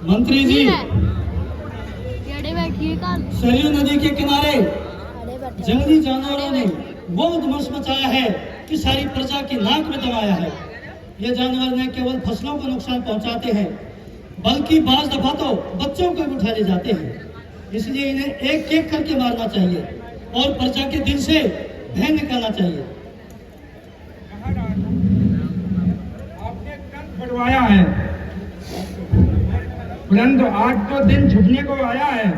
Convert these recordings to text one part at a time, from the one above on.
मंत्री जी, सरयू नदी के किनारे जंगली जानवरों ने वो उद्मस मचाया है कि सारी प्रजा की नाक में दबाया है। ये जानवर न केवल फसलों को नुकसान पहुंचाते हैं, बल्कि बाज दफा तो बच्चों को भी उठा ले जाते हैं। इसलिए इन्हें एक एक करके मारना चाहिए और प्रजा के दिल से भय निकालना चाहिए। आपने कंठ बढ़वाया है, परंतु आज तो दिन छुपने को आया है।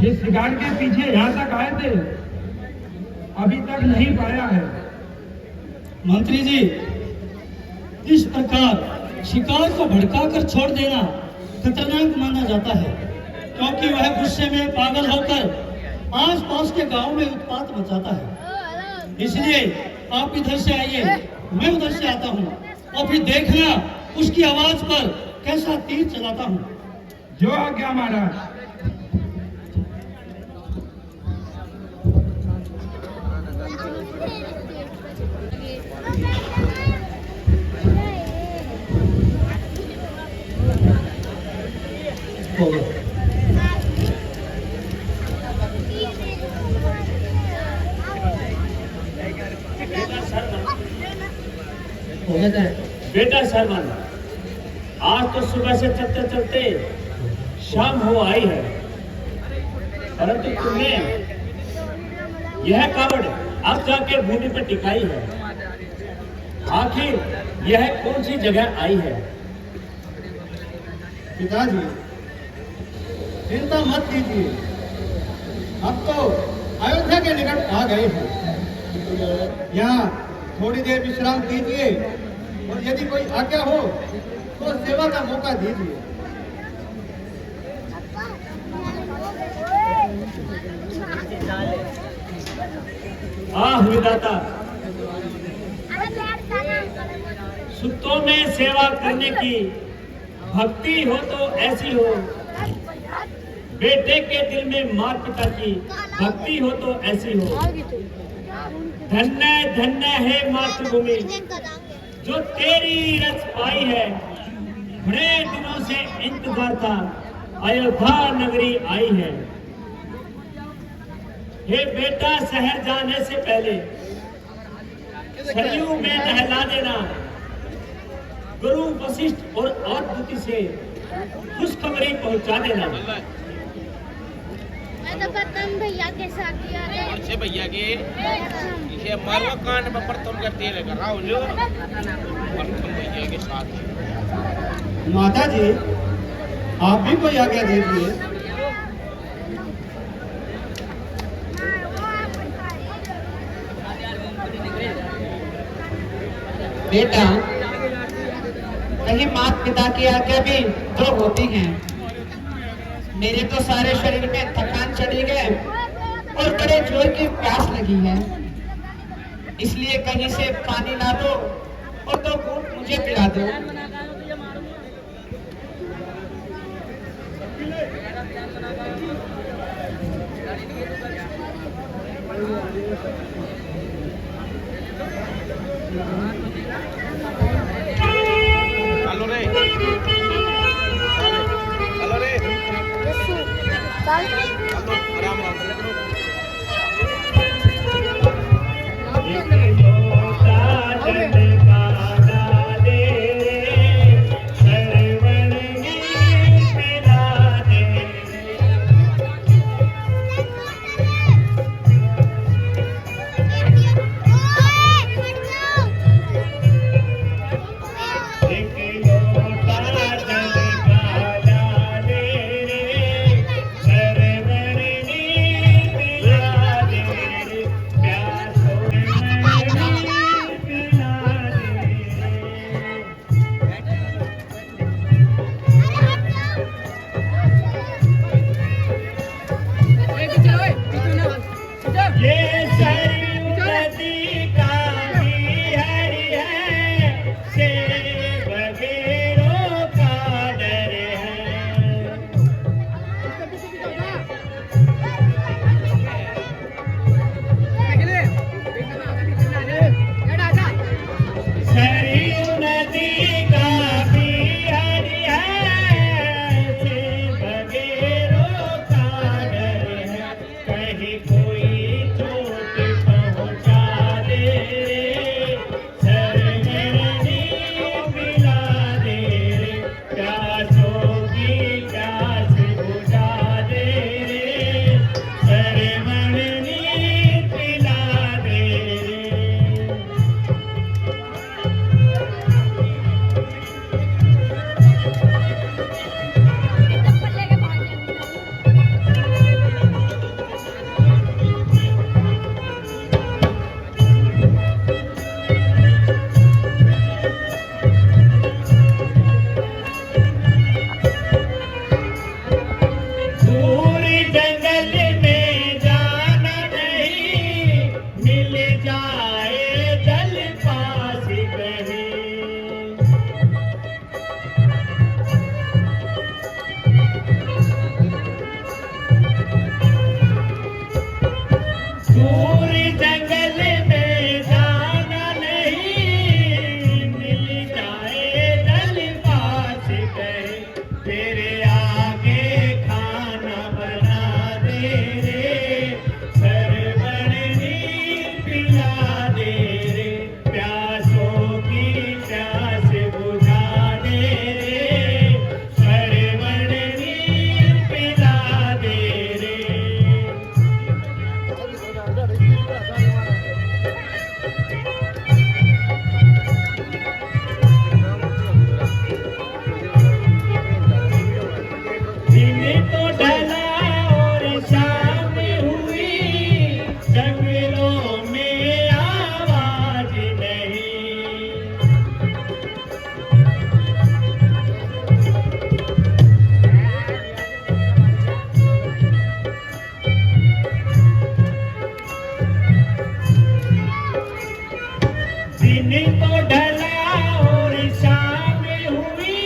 जिस शिकार के पीछे यहाँ तक आए थे, अभी तक नहीं पाया है। मंत्री जी, इस प्रकार शिकार को भड़काकर छोड़ देना खतरनाक माना जाता है, क्योंकि वह गुस्से में पागल होकर आसपास के गांव में उत्पात मचाता है। इसलिए आप इधर से आइए, मैं उधर से आता हूँ, और फिर देखना उसकी आवाज पर कैसा तीर चलाता हूँ। जो आज्ञा महाराज। बेटा सरवन, आज तो सुबह से चलते चलते शाम हो आई है, परंतु तुमने यह कावड़ अब जाके भूमि पर टिकाई है। आखिर यह कौन सी जगह आई है? पिताजी, चिंता मत कीजिए, अब तो अयोध्या के निकट आ गए हैं। यहाँ थोड़ी देर विश्राम कीजिए, और यदि कोई आज्ञा हो तो सेवा का मौका दीजिए। विधाता, सुतों में सेवा करने की भक्ति हो तो ऐसी हो, बेटे के दिल में माँ पिता की भक्ति हो तो ऐसी हो। धन्य धन्य है मातृभूमि जो तेरी रच पाई है। बड़े दिनों से इंतजार था, अयोध्या नगरी आई है। हे बेटा, शहर जाने से पहले सरयू में नहला देना। गुरु वशिष्ठ और आदित्य से खुशखबरी पहुंचा देना। मैं तो प्रथम भैया के साथ ही आ रहे हैं। अच्छे भैया के इसे मारवा कांड में प्रथम करते रहेगा राहुल प्रथम भैया के साथ। माता जी, आप भी कोई आज्ञा दीजिए। बेटा, कहीं माता पिता की आज्ञा भी तो होती है। मेरे तो सारे शरीर में थकान चढ़ी गए और बड़े जोर की प्यास लगी है, इसलिए कहीं से पानी ला दो और 2 घूंट मुझे पिला दो। हेलो रे, हेलो रे, राम राम। कहीं कोई चोट पहुंचा दे रे, सरवरनी पिला दे रे, प्यासों की प्यास बुझा दे रे, सरवरनी पिला दे रे। दूर जंगल में जाना नहीं, मिल जाए जल पास कहीं। दूर जंगल में जाना नहीं, मिल जाए जल पास कहीं। तेरे आगे खाना बना दे रे, सरवरनी पिला दे रे, प्यासों की प्यास बुझा दे रे, सरवरनी पिला दे रे। दिन तो ढला और शाम हुई, जंगलों में आवाज नहीं। दिन तो ढला और शाम हुई,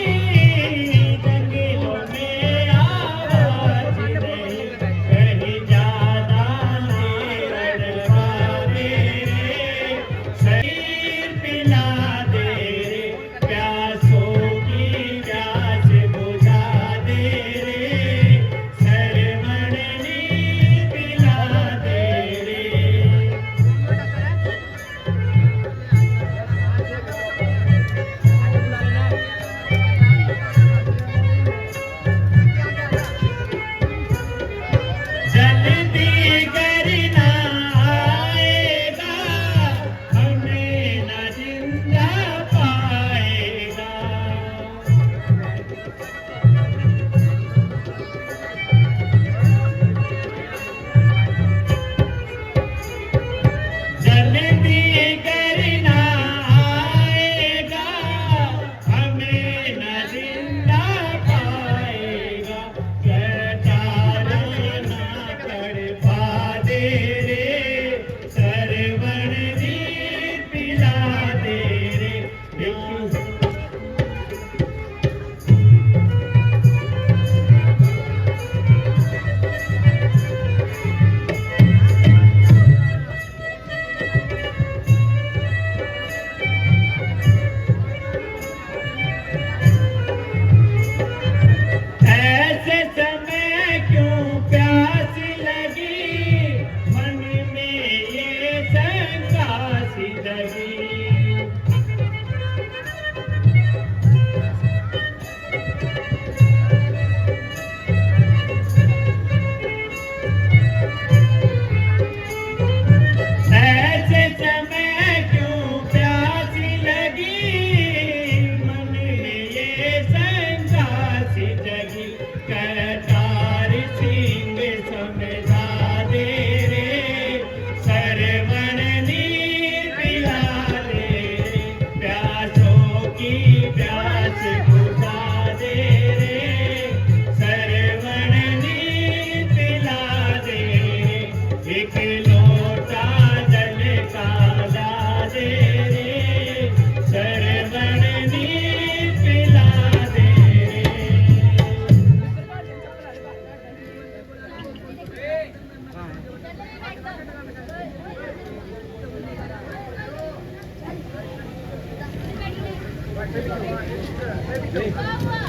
जंगलों में आवाज नहीं। कहीं ज्यादा देर लगा दे रे, शरीर पिला दे रे, प्यासों की प्यास बुझा दे रे, सरवरनी पिला दे रे। जल्दी करना आएगा, हमें न जिंदा पाएगा। जल्दी करना आएगा, हमें न जिंदा पाएगा। कतार ना तड़पा दे रे, सरवरनी पिला दे रे। ऐसे समय क्यों प्यास लगी, मन में ये शंका सी लगी। ऐसे समय क्यों प्यास लगी, मन में ये शंका सी जगी। करतार सिंह समझा दे रे, सरवरनी पिला दे रे, प्यासों की प्यास बुझा दे रे, सरवरनी पिला दे रे। एक लोटा जल का ला दे रे, सरवरनी पिला दे Bawa.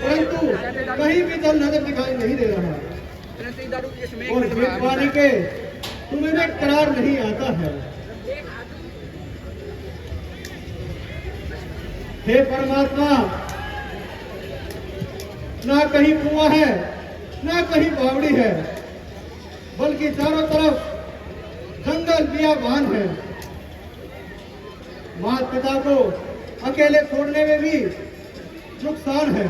कहीं भी जल नजर दिखाई नहीं दे रहा और पेट पानी के तुम्हें में करार नहीं आता है। हे परमात्मा, ना कहीं कुआं है ना कहीं बावड़ी है, बल्कि चारों तरफ जंगल बियाबान है। माता पिता को अकेले छोड़ने में भी नुकसान है,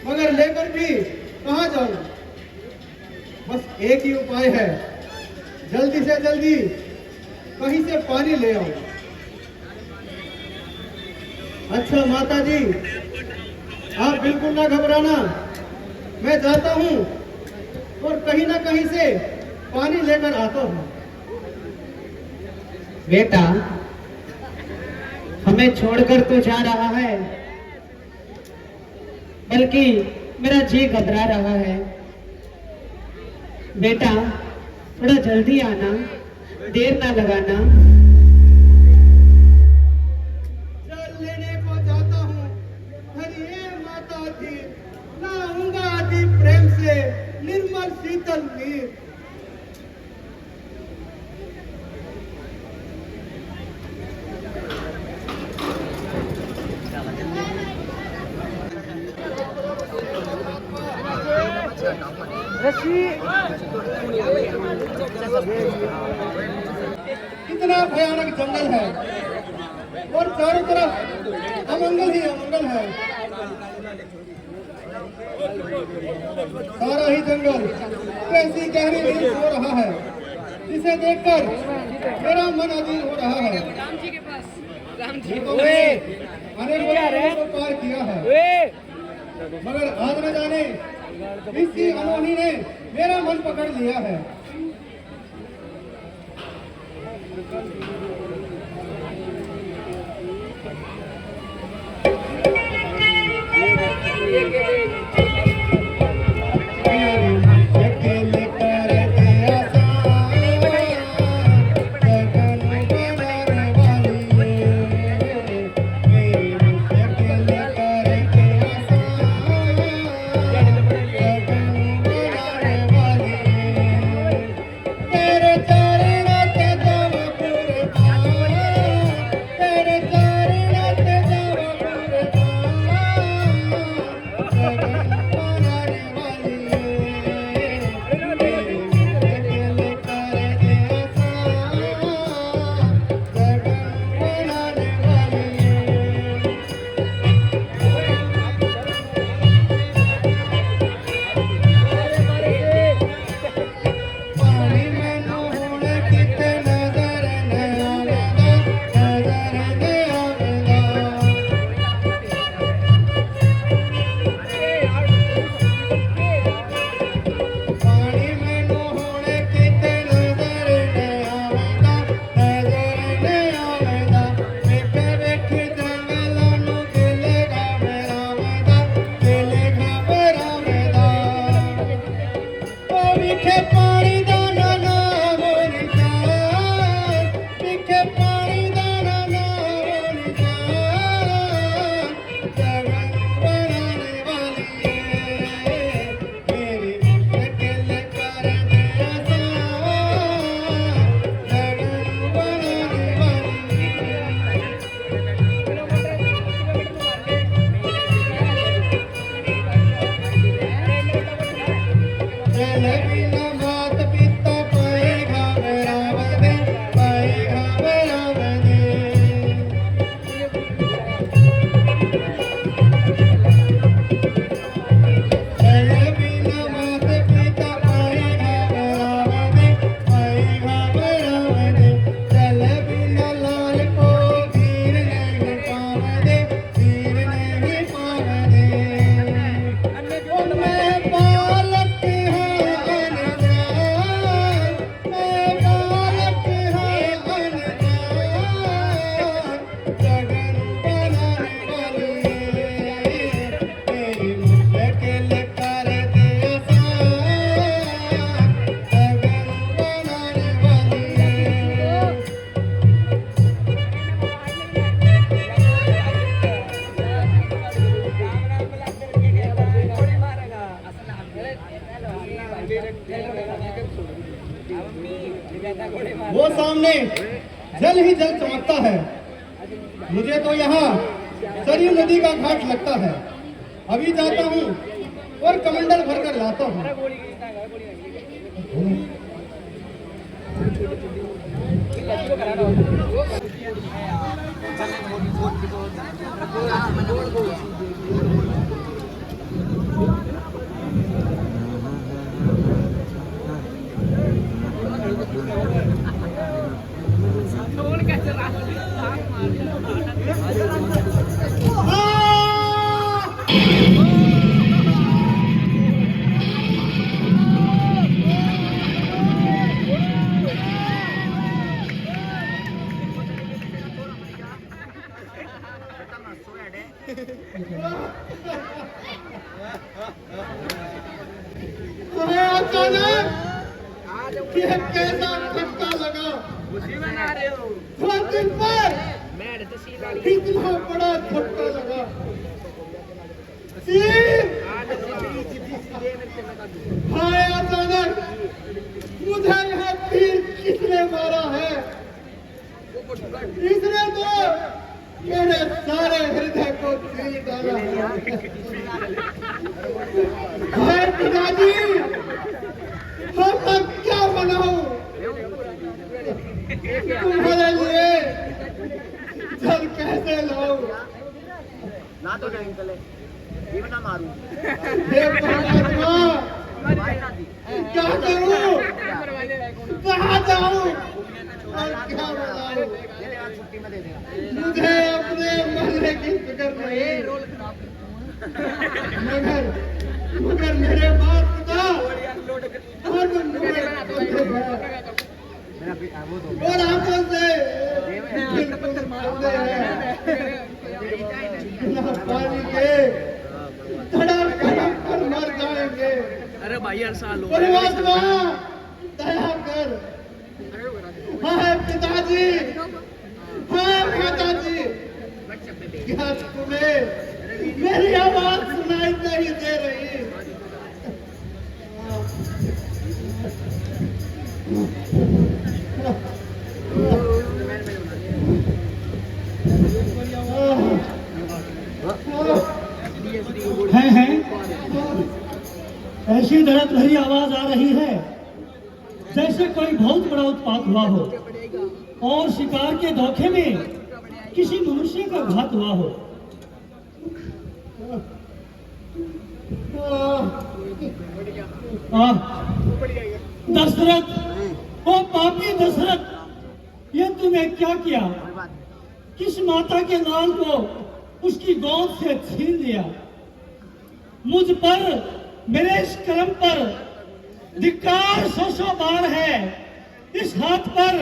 मगर लेकर भी कहाँ जाऊं? बस एक ही उपाय है, जल्दी से जल्दी कहीं से पानी ले आओ। अच्छा माता जी, आप बिल्कुल ना घबराना, मैं जाता हूँ और कहीं ना कहीं से पानी लेकर आता हूँ। बेटा, हमें छोड़कर तो जा रहा है, बल्कि मेरा जी घबरा रहा है। बेटा, थोड़ा जल्दी आना, देर ना लगाना। जल लेने को जाता हूँ, हरिये माता जी, लाऊंगा अति प्रेम से निर्मल शीतल नीर। कितना भयानक जंगल है और चारों तरफ अमंगल ही अमंगल है। सारा ही जंगल कैसी गहरी नींद सो रहा है, जिसे देखकर मेरा मन अधीर हो रहा है। तो मैं अनेक लोगों को पार किया है, मगर आज न जाने इसी अनोनी ने मेरा मन पकड़ लिया है। वो सामने जल ही जल चमकता है। मुझे तो यहाँ सरयू नदी का घाट लगता है। अभी जाता हूँ और कमंडल भरकर लाता हूँ। अरे अचानक ये कैसा झटका लगा। हर दिन पर इतना बड़ा झटका लगा। हाय अचानक मुझे यहाँ तीर किसने मारा है? इसने तो मेरे सारे हृदय को छीन डाला है। हाय पिताजी, अब मैं क्या बनाऊं? तुम्हारे लिए जल कैसे लाऊं? ना तो नहीं चले, ये ना मारूं। हे परमात्मा, क्या करूं? कहाँ जाऊं? और क्या बनाऊं? मुझे अपने मरने की फिक्र नहीं, मगर मेरे बाप पिता और आंखों से बिल्कुल अंधे हैं। बिना पानी के तड़प तड़प कर मर जाएंगे। अरे भाई हर साल परमात्मा दया कर। हाय पिताजी, हाय माताजी, क्या तुम्हें मेरी आवाज सुनाई नहीं दे रही? हैं ऐसी दर्द भरी आवाज आ रही है जैसे कोई बहुत बड़ा उत्पात हुआ हो और शिकार के धोखे में किसी मनुष्य का घात हुआ हो। दशरथ, ओ पापी दशरथ, ये तूने क्या किया? किस माता के लाल को उसकी गोद से छीन लिया? मुझ पर, मेरे इस कर्म पर धिक्कार सौ बार है। इस हाथ पर,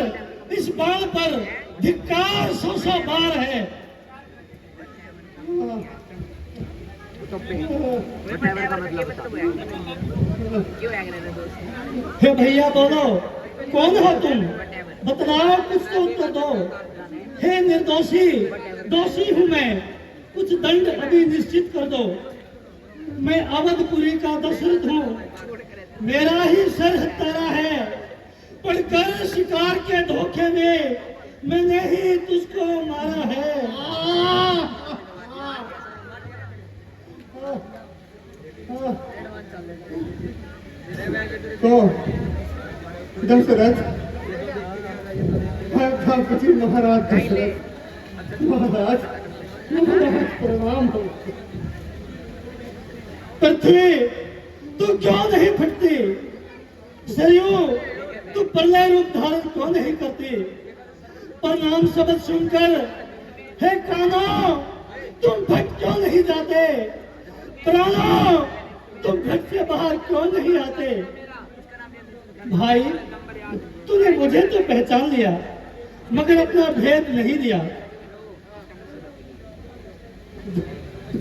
इस बाण पर धिक्कार सौ बार है। हे भैया बोलो, कौन हो तुम? बतलाओ, कुछ तो उत्तर दो। हे निर्दोषी, दोषी हूं मैं, कुछ दंड अभी निश्चित कर दो। मैं अवधपुरी का दशरथ हूँ, मेरा ही सर हत्यारा है, पर कर शिकार के धोखे में मैंने ही तुझको मारा है। तो दशरथ, ठाकुर महाराज दशरथ, महाराज प्रणाम हो। पृथ्वी तू क्यों नहीं फटती? सरयू तू प्रलय रूप धारण क्यों नहीं करती? प्रणाम शब्द सुनकर हे कानों तुम भट क्यों नहीं जाते? प्राणों तुम घट से बाहर क्यों नहीं आते? भाई, तूने मुझे तो पहचान लिया मगर अपना भेद नहीं दिया।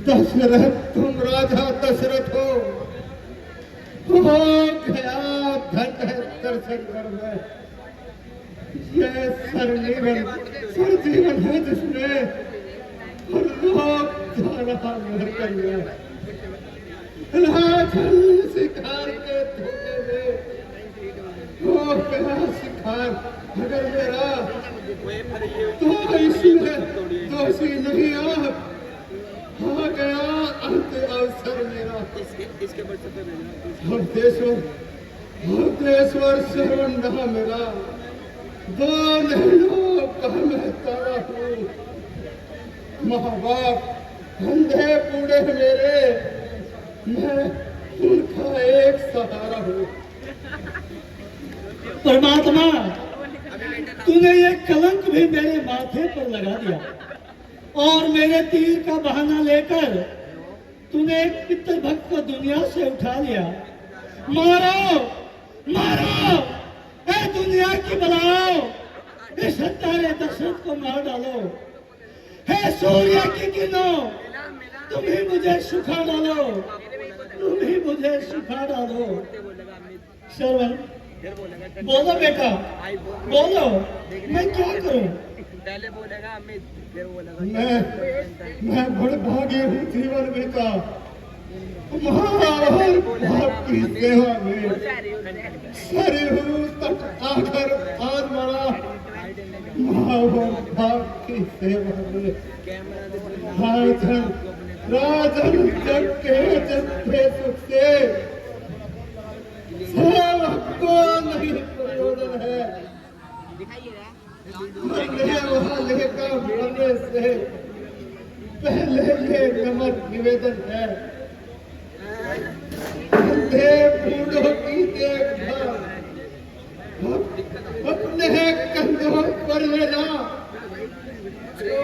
दशरथ, तुम राजा दशरथ हो गया धन है दर्शन कर मैं। ये सरजीवन है जिसमें लोग जा रहा मर कर गया। शिकार के धोखे में हो गया शिकार, मगर मेरा तो इसमें दोषी नहीं। आ गया अंत अवसर मेरा। देश्वर शरण रहा मेरा। दो नैनों का मैं तारा हूँ। माँ बाप अंधे बूढ़े मेरे, मैं उनका एक सहारा हूँ। परमात्मा, तूने ये कलंक भी मेरे माथे पर लगा दिया और मेरे तीर का बहाना लेकर तूने एक पितर भक्त को दुनिया से उठा लिया। मारो, मारो, ऐ दुनिया की बलाओ, इस हत्यारे दशरथ को मार डालो। हे सूर्य की किरणों, तुम ही मुझे सुखा डालो, तुम ही मुझे सुखा डालो। श्रवण, बोलो बेटा, बोलो, मैं क्या करूं? पहले बोलेगा अमित, फिर बोलेगा मैं बड़भागी हूँ जीवन बीता माँ और बाप की सेवा में, सरयू तक आकर हाथ मरा माँ और बाप की सेवा में। राजन जग के जगते सुख से सेवक को नहीं प्रयोजन है। मरने वाले का मरने से पहले ये नमक निवेदन है, अंधे बूढ़ों की देखभाल अपने कंधों पर लेना, जो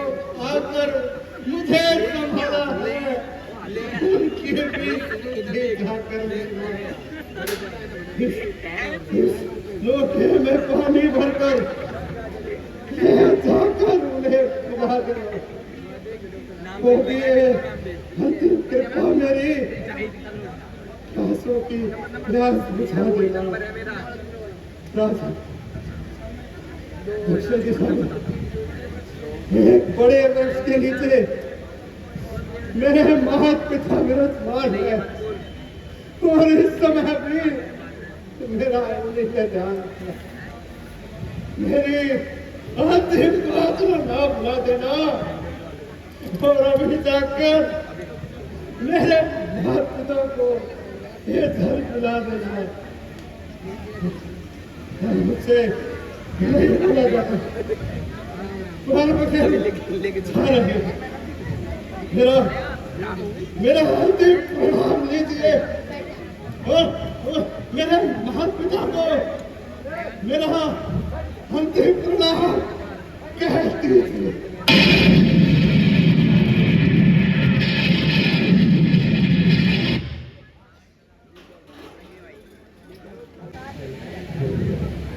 आकर मुझे संभाला है उनकी भी जाकर इस लोटे में पानी भरकर जाकर उन्हें खुदा देना। वो भी अंतिम कृपा मेरी प्यासों की प्यास बुझा देना। राजा एक बड़े वृक्ष के नीचे मेरे महत पिता विराजमान है और इस समय भी मेरा उन्हीं पे ध्यान रखना। मेरी अंतिम प्रार्थना ना भुला देना और अभी जाकर मेरे भक्तों को ये घर बुला देना। मुझसे नहीं बोला जाता, मेरा अंतिम प्रणाम लीजिए और मेरे महान पिता को मेरा अंतिम प्रणाम कह दीजिए।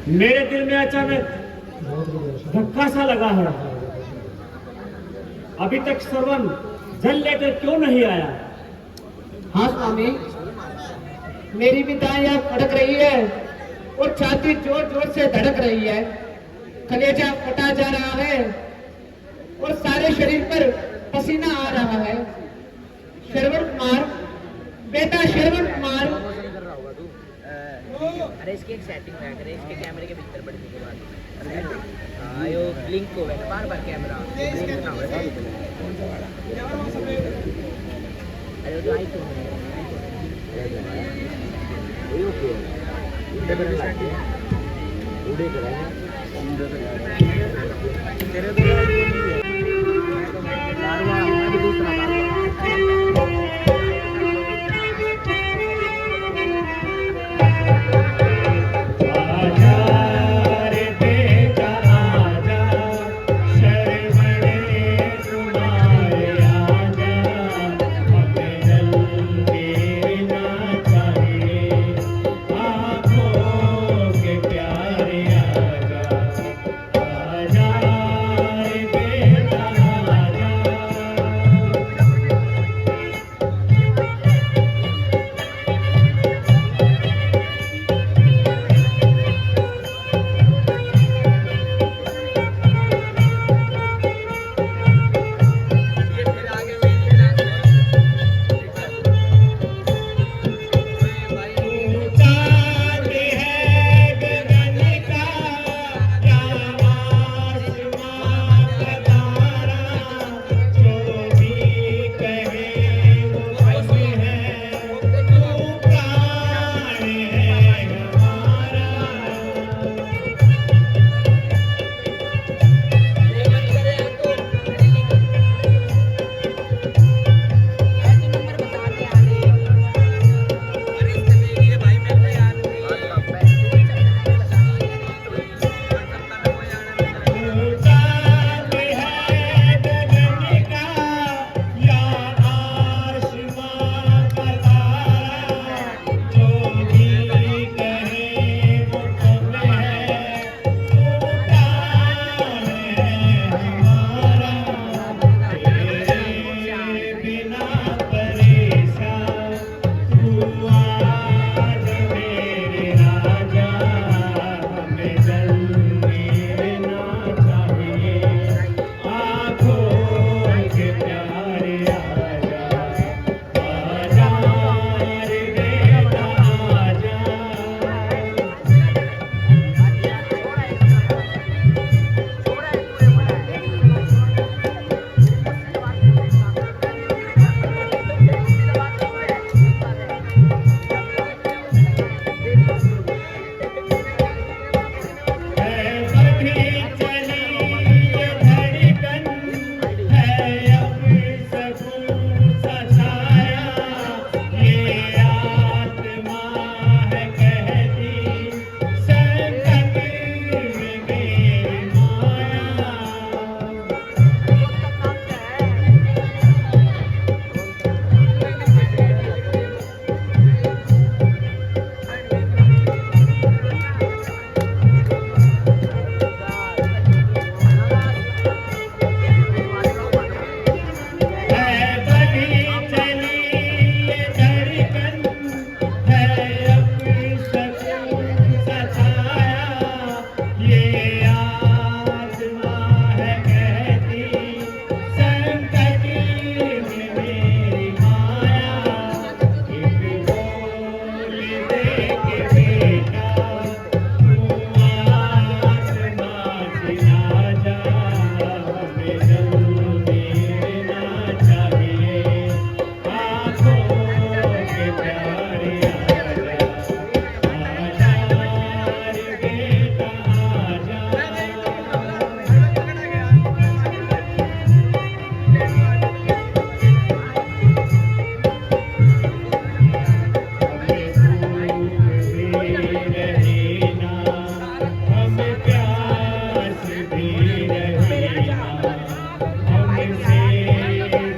मेरे दिल में अचानक धक्का सा लगा है। अभी तक श्रवण जल लेकर क्यों नहीं आया? हाँ स्वामी, मेरी भी दाएं फड़क रही है और छाती जोर जोर से धड़क रही है। कलेजा फटा जा रहा है और सारे शरीर पर पसीना आ रहा है। श्रवण कुमार, बेटा श्रवण कुमार। अरे इसकी एक सेटिंग ना करे, इसके कैमरे के भीतर पड़ने के बाद हाँ यो ब्लिंक हो गया बार बार कैमरा ब्लिंक ना हो। अरे जो आई तो उड़े करेंगे तेरे दूसरा आजा रे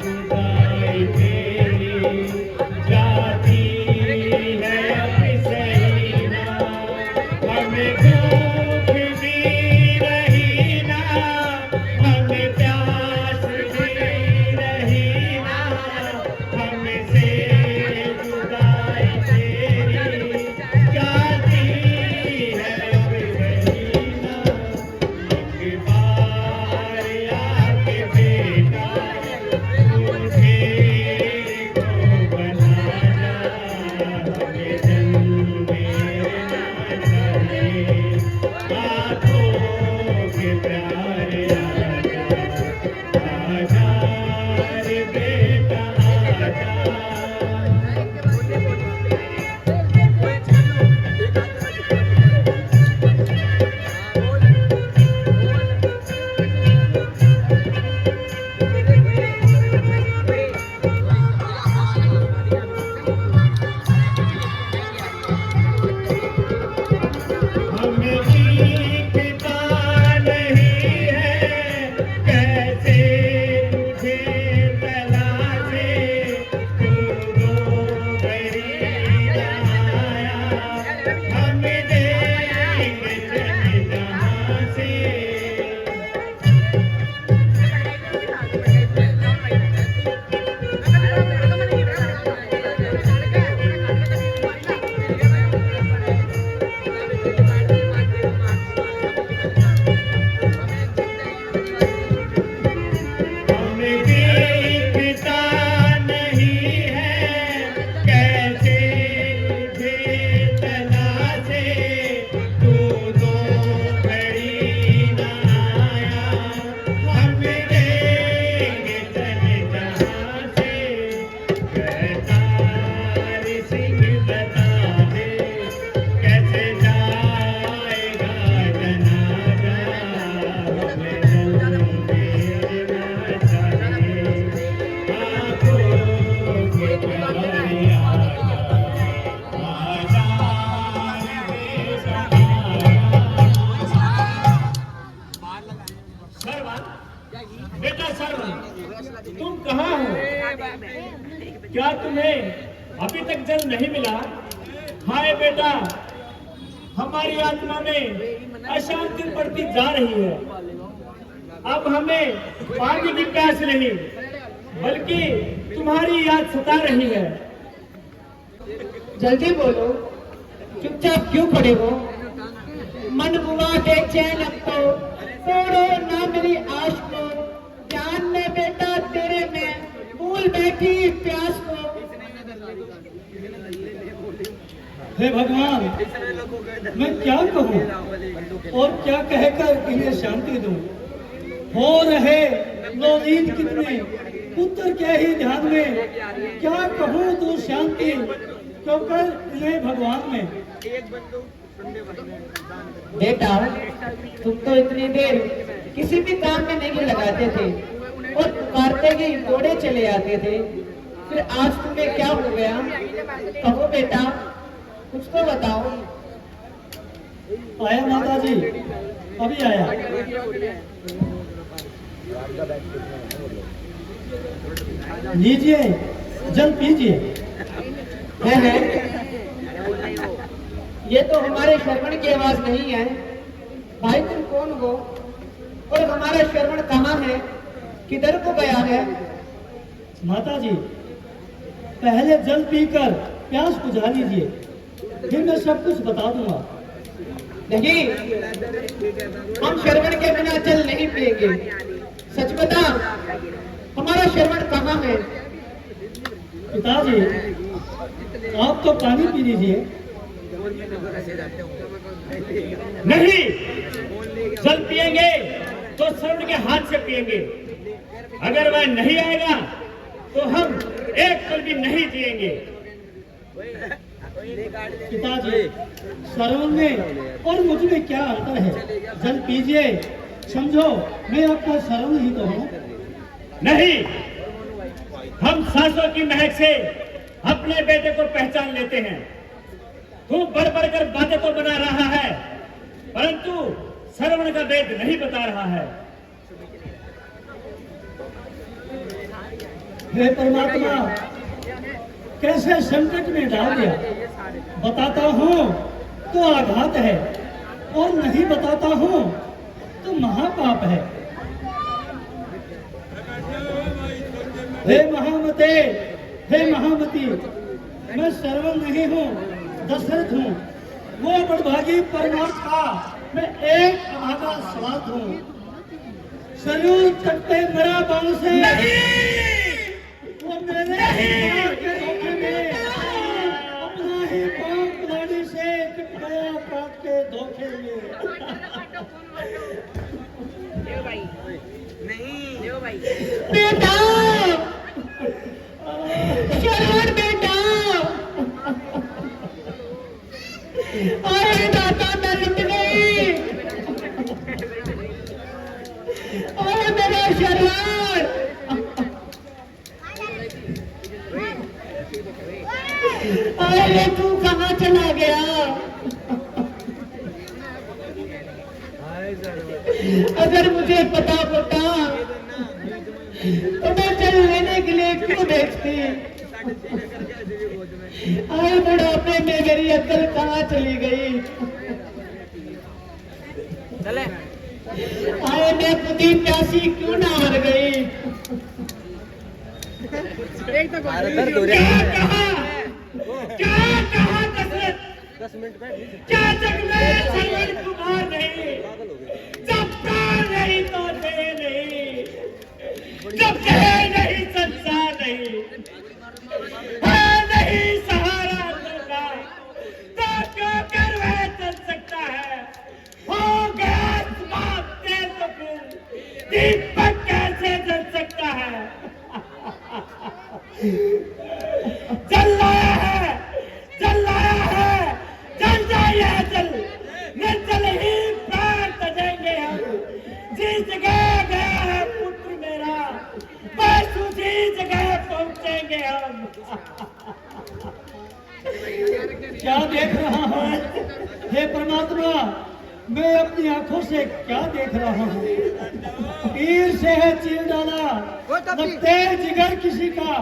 जुदाई तेरी जाती है सही ना, हमें भूख भी रही ना, हमें प्यास भी रही ना, हमसे जुदाई तेरी जाती है सही ना, एक बार आके बेटा मुझे को बना जा, हमें जन्म में ना चले आंखों के प्यार आजा, आजा रे बेटा आजा। हमें दिखता नहीं है कैसे तुझे तलाशे, तू दो बरी आया, हमें देंगे चले जहाँ से। हमें दिखता नहीं है कैसे तुझे तलाशे, तू दो घड़ी न आया, हमें देंगे चले जहाँ से। करतार सिंह बता दे कैसे जाएगा जनाजा, हमें जन्म में ना चले आंखों के प्यार आजा, आजा रे सरवन, बेटा सरवन, तुम कहाँ हो? क्या तुम्हें अभी तक जल नहीं मिला? हाय बेटा, हमारी आत्मा में अशांति बढ़ती जा रही है। अब हमें पानी की प्यास नहीं बल्कि तुम्हारी याद सता रही है। जल्दी बोलो, चुपचाप क्यों खड़े हो? मन हुआ बेचैन अब तो, तोड़ो ना मेरी आश को, जान ले बेटा तेरे में भूल बैठी प्यास को। हे भगवान, मैं क्या कहूँ और क्या कहकर इन्हें शांति दूं? हो रहे लोलीन कितने पुत्र के ही ध्यान में, क्या कहूँ तू शांति क्यों कर इन्हें भगवान में। बेटा, तुम तो इतनी देर किसी भी काम में नहीं लगाते थे और पुकारते ही दौड़े चले आते थे, फिर आज तुम्हें क्या हो गया? कहो बेटा, कुछ तो बताओ। आया माता जी, अभी आया। लीजिए, जल पीजिए। है ये तो हमारे श्रवण की आवाज नहीं है। भाई तुम कौन हो और हमारा श्रवण कहाँ है, किधर को गया है? माता जी, पहले जल पीकर प्यास बुझा लीजिए, फिर मैं सब कुछ बता दूंगा। नहीं, हम श्रवण के बिना जल नहीं पिएंगे। सच बता, हमारा श्रवण कहाँ है? पिताजी, आप तो पानी पी लीजिए। नहीं, जल पिएंगे तो श्रवण के हाथ से पिएंगे। अगर वह नहीं आएगा तो हम एक पल भी नहीं जिएंगे। पिताजी, श्रवण में और मुझ में क्या अंतर है? जल पीजिए, समझो मैं आपका श्रवण ही तो हूँ। नहीं, हम सांसों की महक से अपने बेटे को पहचान लेते हैं। तू बढ़ बढ़ कर बातें तो बना रहा है, परंतु श्रवण का वेद नहीं बता रहा है। हे परमात्मा, कैसे संकट में डाल दिया। बताता हूँ तो आघात है, और नहीं बताता हूँ तो महापाप है। हे महामते, हे महामती, मैं श्रवण नहीं हूँ, दशरथ हूँ, वो बड़भागी परमार्थ का मैं एक अभागा स्वार्थ हूँ। सरयू तट पे मरा बाण से वो मेरे पाँव के धोखे में अपना ही पाँव कुल्हाड़ी से कट गया प्राण के धोखे में। बेटा, शरण बेटा, अरे दादा मैं लुट गई, अरे मेरा शरण, अरे तू कहाँ चला गया? अगर मुझे पता होता तो मैं चल लेने के लिए क्यों भेजती? आए बुढ़ापे में मेरी अक्ल कहाँ चली गई? आए मैं खुद ही प्यासी क्यों ना मर गई? क्या कहा दशरथ? 10 मिनट में क्या जग में श्रवण कुमार नहीं? जब प्राण नहीं तो दे नहीं, जब कहे नहीं संसार नहीं, है नहीं सहारा होगा तो क्यों कर वह चल सकता है? हो गया समाप्त तो फिर दीपक कैसे जल सकता है? जल लाया है, जल लाया है, जल जाइए जल, निर्जल ही प्राण तजेंगे हम। जिस जगह गया है पुत्र मेरा, बस उसी जगह पहुंचेंगे हम। क्या देख रहा हूँ हे परमात्मा, मैं अपनी आंखों से क्या देख रहा हूँ? तीर से है चीर डाला, लगते जिगर किसी का,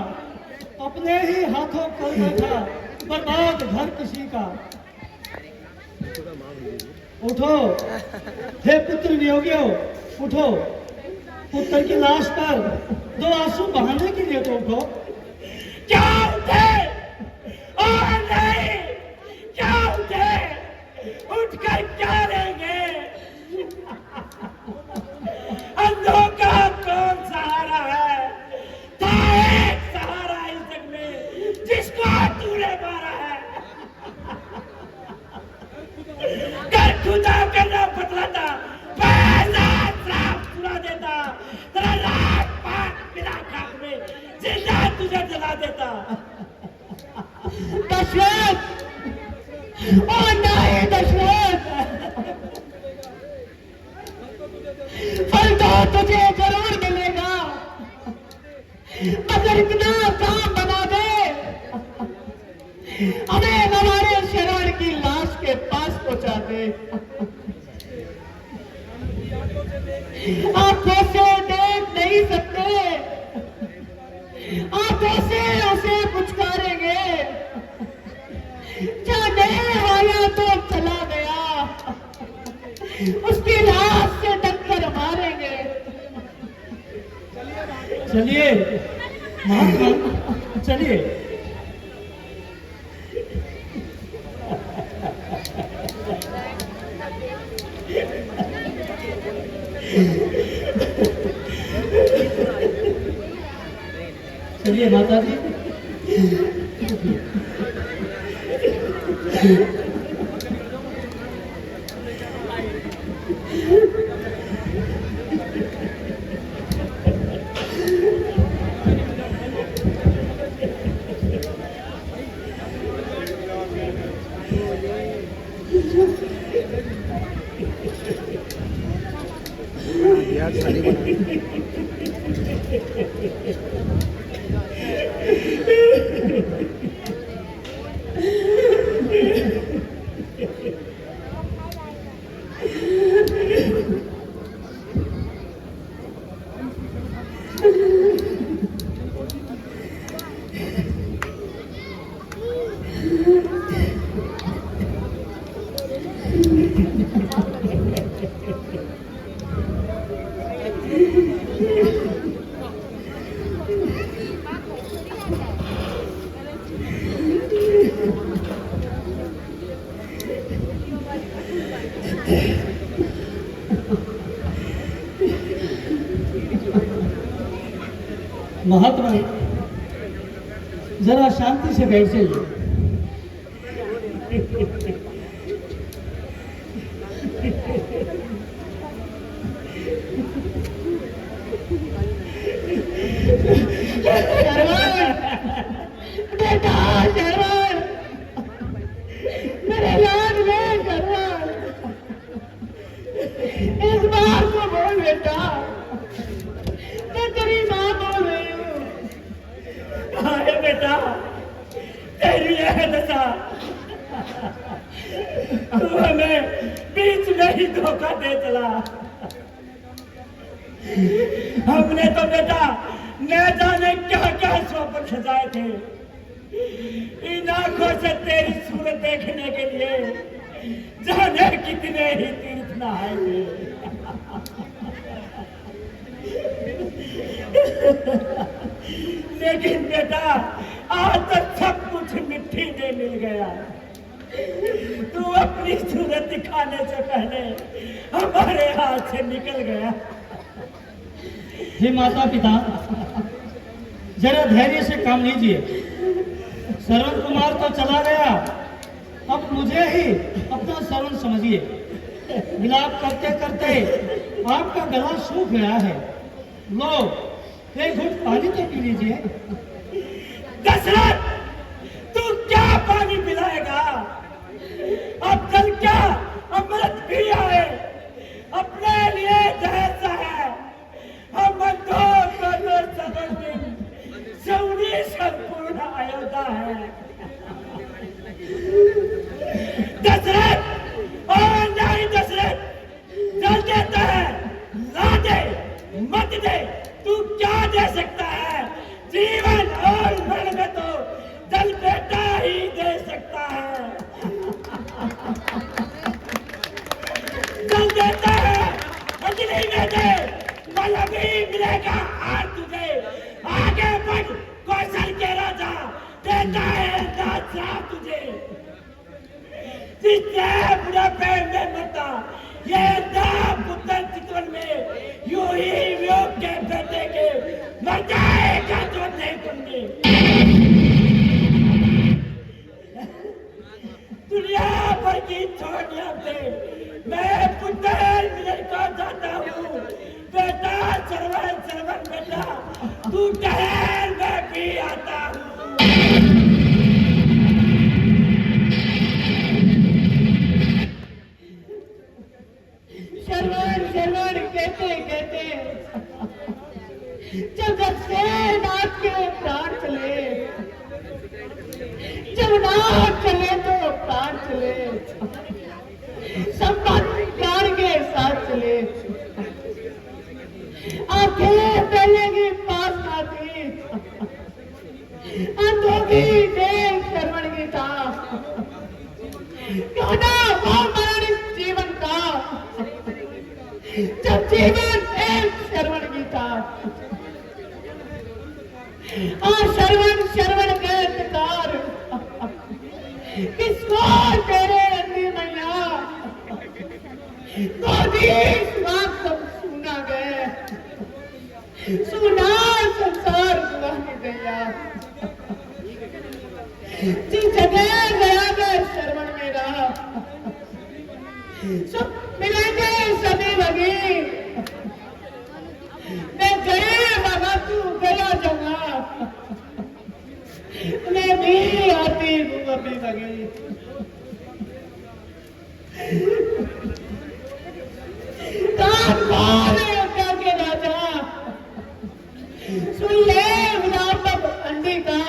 अपने ही हाथों कर बैठा बर्बाद घर किसी का। उठो हे पुत्र वियोगियो, उठो, पुत्र की लाश पर 2 आंसू बहाने के लिए तो उठो। क्या उठे? और नहीं, क्या उठे? उठकर क्या लेंगे? अंधों का कौन सहारा है? था एक सहारा इस जग में जिसको तूने मारा है। कर खुदा करना बतलाता, सुना देता, तेरा लाख पाक मिला खाक में जिंदा तुझे जला देता। दशरथ, ओ नहीं दशरथ, फल तो तुझे जरूर मिलेगा, मगर इतना काम बना दे, हमें हमारे शरण की लाश के पास पहुंचा दे। आंखों से देख नहीं सकते, आंखों से उसे पुचकारेंगे, जाने आया तो चला गया, उसकी लाश से टक्कर मारेंगे। चलिए महात्मा, चलिए। चलिए माता जी। महात्मा जरा शांति से बैठ जाइए। बेटा शरवण, मेरे लाड में शरवण, इस बार को बोल बेटा, मैं तेरी माँ बोल रही हूँ। कहाँ है बेटा तेरी यह दशा? तू हमें बीच में ही धोखा दे चला। हमने तो बेटा न जाने क्या क्या स्वप्न सजाए थे, इन आंखों से तेरी सूरत देखने के लिए जाने कितने ही तीर्थ नहाए थे। लेकिन बेटा आज तक सब कुछ मिट्टी में मिल गया। तू अपनी सूरत दिखाने से पहले हमारे हाथ से निकल गया। हे माता पिता, जरा धैर्य से काम लीजिए। श्रवण कुमार तो चला गया, अब मुझे ही अपना श्रवण समझिए। विलाप करते करते आपका गला सूख गया है, लो एक घूंट पानी तो पी लीजिए। दशरथ, तू क्या पानी पिलाएगा? अब चल क्या अमृत भी आए, अपने लिए जहर सा है। हम दो सदन दिन सौनी संपूर्ण अयोध्या है। दशरथ, और नहीं दशरथ, जल देता है, ला दे मत दे, तू क्या दे सकता है? जीवन और मरण में तो जल बेटा ही दे सकता है। जल देता है, अग्नि में दे, बल अभी मिलेगा आज तुझे। आगे बढ़ कौशल के राजा, देता है राज तुझे। जिससे बुढ़ापे में मरता ये पुत्र चितवन में यूं ही वियोग के बेटे के मर जाएगा जो नहीं सुनने। दुनिया भर की छोड़िया पे मैं पुत्र मिलन को जाता हूँ। बेटा सरवन सरवन बेटा, तू ठहर, मैं भी आता हूँ। शरवण शरवण कहते कहते जब नाथ के प्राण चले, जब नाथ चले तो प्राण चले, सब प्राण के साथ चले। आंखें पहले की पास आती, अंधों की देर श्रवण की था, कहना वो मरण जीवन का, जब जीवन एक श्रवण की था। श्रवण श्रवण के इंतजार किसको तेरे अंधी मैया, गोदी स्वाद सब सुना गए, सुना संसार सुनाने गया। जिस जगह गया मैं श्रवण मेरा, सब मिलेंगे सभी लगी। मैं गए बाबा तू गया जगह, मैं भी आती हूँ अभी लगी। अयोध्या के राजा, सुन ले विलाप अंडे का,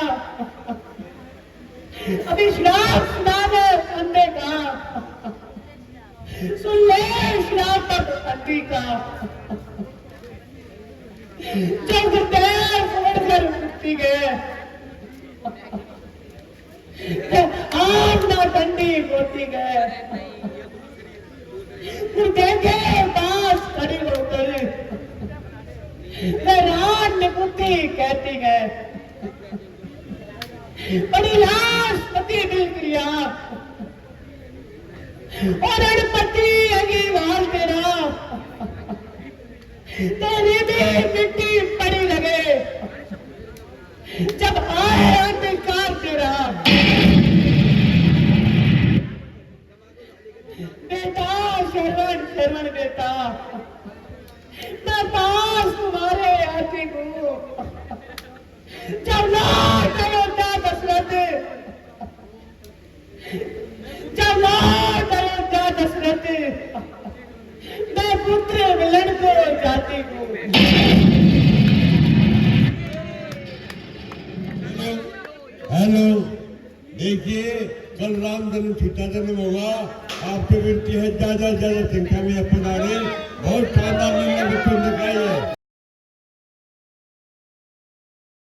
अभी श्राप सुना दे अंडे का, सुन ले श्राप अंडे का। जब छोड़कर उठती गए, आम ना डंडी बोती गए, देखे पास खड़ी होकर मैं रात में बुद्धि कहती गए, बड़ी लाश पति दिल क्रिया और अड़पति अगीवाल तेरा, तेरी भी मिट्टी पड़ी लगे, हेलो, देखिए कल राम जन्म सीता जन्म होगा। आपसे विनती है ज्यादा से ज्यादा संख्या में पधारे। बहुत शानदार लीला बच्चों ने दिखाई है।